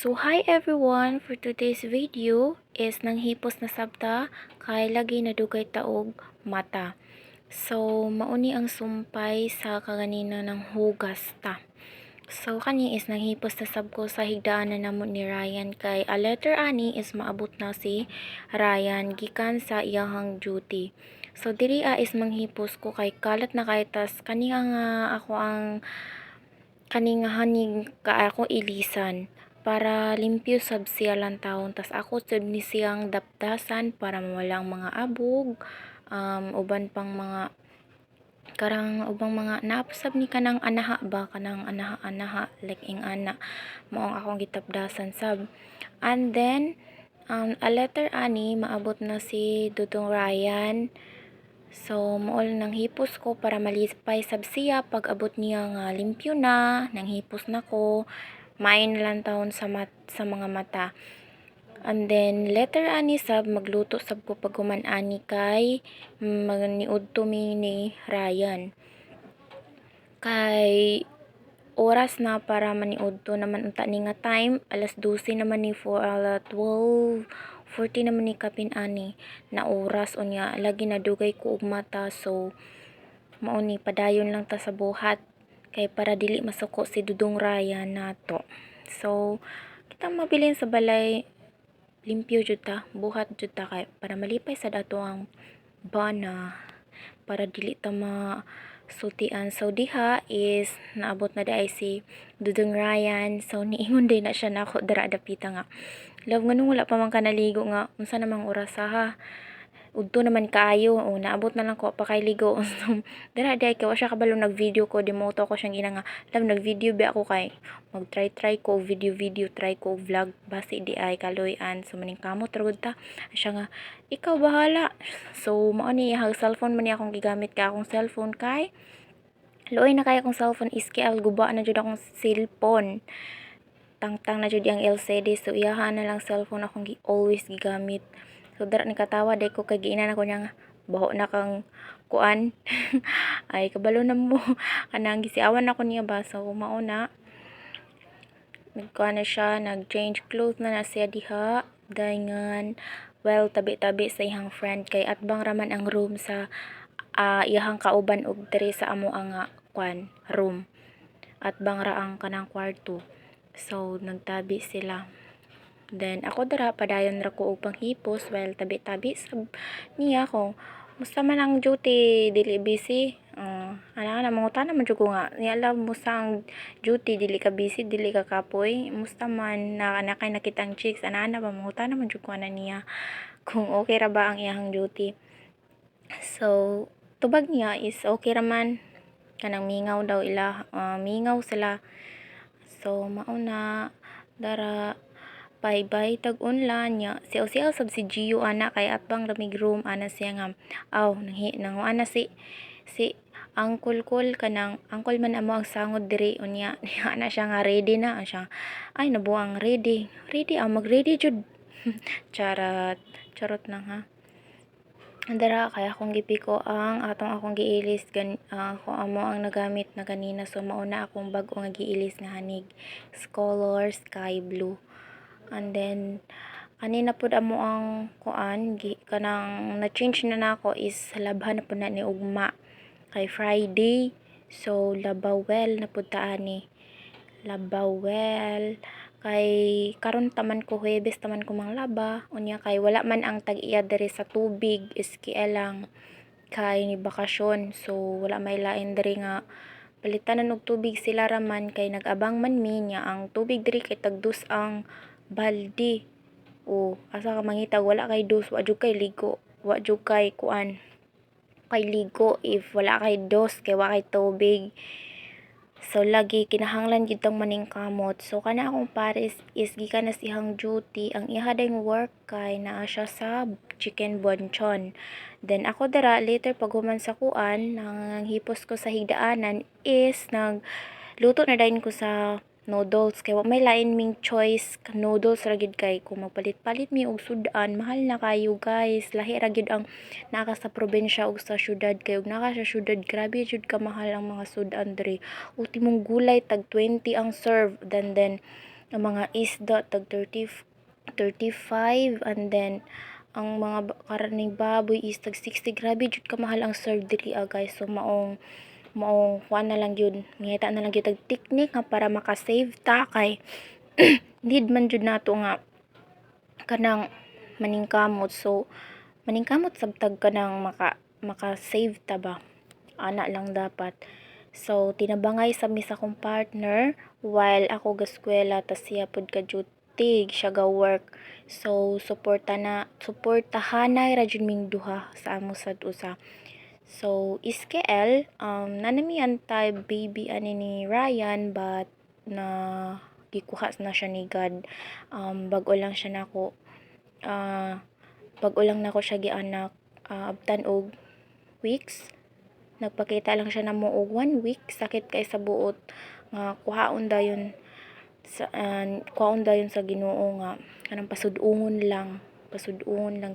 So hi everyone, for today's video is nanghipos na sabta kay lagi nadugay taog mata. So mauni ang sumpay sa kaganina ng hugas ta. So kani is nanghipos na sab ko sa higdaan na namon ni Ryan kay a letter ani is maabot na si Ryan gikan sa iyahang duty. So diri is manghipos ko kay kalat na kay tas kani nga ako ang kaning hanig ka ako ilisan para limpyo sab siya lang taon tas ako sab ni siyang daptasan para mawalang mga abog uban pang mga karang ubang mga napsab ni kanang anaha ba kanang anaha like ing ana mao ang akong gitapdasan sab. And then a letter ani maabot na si Dudong Ryan. So, mool nang hipos ko para malipay sab siya pag abot niya nga limpyo na, nang hipos na ko, main lang taon sa mga mata. And then, letter ani sab, magluto sab ko pag human ani kay magniud to mi ni Ryan. Kay oras na para maniud to naman unta ni nga time, alas 12 naman ni for 12:40 naman ni kapin ani na oras unya lagi nadugay ko og mata so mao ni padayon lang ta sa buhat kay para dili masuko si Dudong Ryan nato. So kitang mabilin sa balay limpyo jud ta, buhat jud ta kay para malipay sa dato ang bana para dili ta sutian. So diha is naabot na daay si Dudong Ryan. So niingon din na siya nako dara dapita nga. Love nganong wala pa man ka naligo nga unsa namang oras ha. Udto naman kaayo o naabot na lang ko pa kay ligo. So dara day kay wa siya kabalo nag-video ko demoto ko siyang ina nga. Love nag-video ba ako kay mag-try ko video try ko vlog basi di ay kaloy-an so maning kamot ragud ta siya nga ikaw bahala. So mao ni hag cellphone man ni akong gigamit ka akong cellphone kay luoy na kay akong cellphone SKL guba na jud akong cellphone tangtang na jud ang LCD so iyahan na lang cellphone akong always gigamit. So dara ni katawa day ko kay giinan ako niya nga baho na kang kuan ay kabalo na mo kanang gisiawan ako niya ba so mao na nagkuha na siya nag-change clothes na siya diha daingan well tabi-tabi sa iyang friend kay atbang raman ang room sa iyahang kauban og diri sa amo ang kuan room at bang raang kanang kwarto so nagtabi sila. Then ako dara padayon ra ko og panghipos while tabi-tabi sab niya ko musta man ang duty dili busy ana mangutan naman jud ko nga ni alam mo sang duty dili ka busy dili ka kapoy musta man na kay nakitang chicks ana ba mangutan naman jud ko ana niya kung okay ra ba ang iyang duty. So tubag niya is okay ra man kanang mingaw daw ila mingaw sila so mao na dara bye tag-unlan nya siya sab si Gio ana kay atbang lamig room ana siya nga nang ana si uncle kanang uncle man amo ang sangod diri unya ana siya nga ready na siya ay nabuang ready mag-ready jud charot lang ha. Andara kay akong gipiko ang akong giilis kung amo ang nagamit na kanina so mauna akong bag-o nga giilis nga hanig color sky blue. And then kanina pud amo ang kuan kanang na-change na nako is labhan na pud na ni ugma kay Friday so labawel na pud ta ani labawel kay karon taman ko Huwebes taman ko manglaba unya kay wala man ang tag-iya diri sa tubig SKL lang kay ni bakasyon so wala may lain diri nga palitanan og tubig sila raman kay nag-abang man mi nya ang tubig diri kay tagdus ang baldi o asa ka mangitag wala kay dos wa jud kay ligo wa jud kay kuan kay ligo if wala kay dos kay wa kay tubig so lagi kinahanglan gyud tang maning kamot. So kana akong pares is gikan na siyang duty ang iha ding work kay naa siya sa chicken bonchon. Then ako dara later pag human sa kuan nang hipos ko sa higdaanan is luto na dayon ko sa noodles kay wa may lain ming choice noodles ra gid kay kung magpalit-palit mi og sudan mahal na kayo guys lahi ra gid ang naka sa probinsya ug sa syudad kay ug naka sa syudad grabe jud ka mahal ang mga sudan diri ultimong gulay tag 20 ang serve then ang mga isda tag 35, and then ang mga karning baboy is tag 60. Grabe jud ka mahal ang serve diri guys. So maong kuan na lang yun, ngita na lang yun tag technique nga para maka-save ta kay need man jud nato nga kanang maningkamot. So maningkamot sabtag kanang maka-save ta ba, ana lang dapat. So tinabangay sa misa kong partner while ako gaskwela ta siya pud ka duty siya ga work. So suportahanay ra jud ming duha sa amo sad usa. So SKL nanami antay baby ani ni Ryan, but na gikuha na siya ni God. Bag-o lang siya nako, bag-o lang nako siya gianak, abtan og weeks. Nagpakita lang siya namo og 1 week, sakit kay sa buot nga kuhaon dayon sa Ginoo nga kanang pasud-ungon lang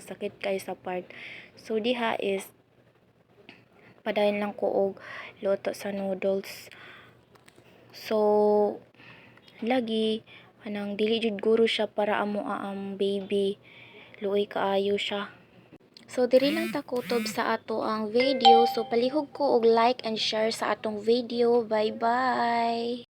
sakit kay sa part. So diha is padayon lang ko og luto sa noodles. So lagi kanang dili jud guro siya para amo ang baby, luoy kaayo siya. So diri lang ta kutob sa ato ang video. So palihog ko og like and share sa atong video. Bye bye.